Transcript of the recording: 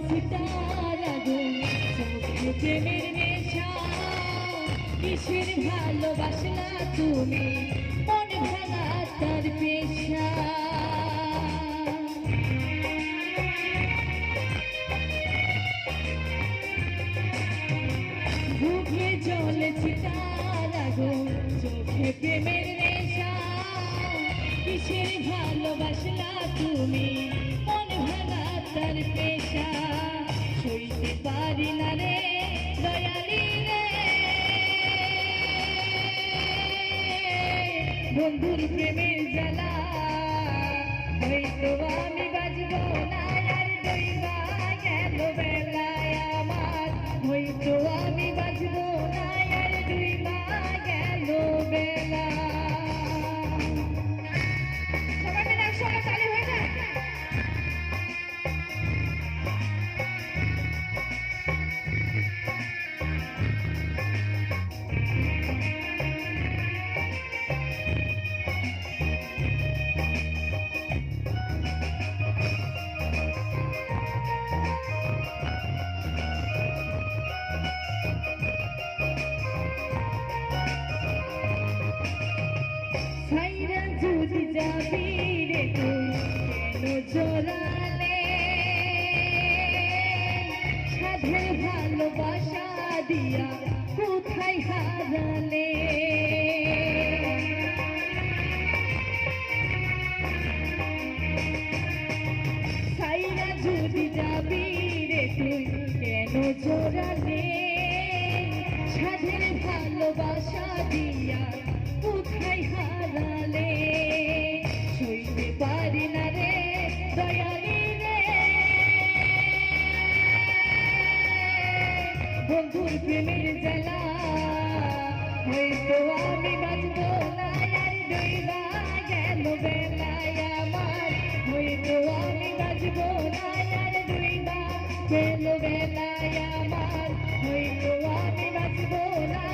চিতার আগুন চোখে প্রেমের নেশা কিসের ভালোবাসলা তুমি মন ভাঙা তার পেশা বুকে জলে চিতার আগুন চোখে প্রেমের নেশা কিসের ভালোবাসলা তুমি মন ভাঙা তার পেশা সইতে পারি না রে দয়ালি রে বন্ধুর প্রেমের জ্বালা হয়তো আমি বাজব না আর দইবা গেল বেলায় আমার হয়তো আমি বাজব না আর দইবা গেল বেলা যদি যাবি রে তুই কেন জোরালে সাধের ভালোবাসা দিয়া কোথায় হারালে সাইরা যদি যাবি রে তুই কেন জোরালে সাধের ভালোবাসা দিয়া কোথায় হারালে সইতে পারি না রে দয়ালি রে বন্ধুর প্রেমের জ্বালা হয়তো আমি বাজব না আর দইবা গেল বেলায় আমার হয়তো আমি বাজব না আর দইবা গেল বেলায় আমার হয়তো আমি বাজব না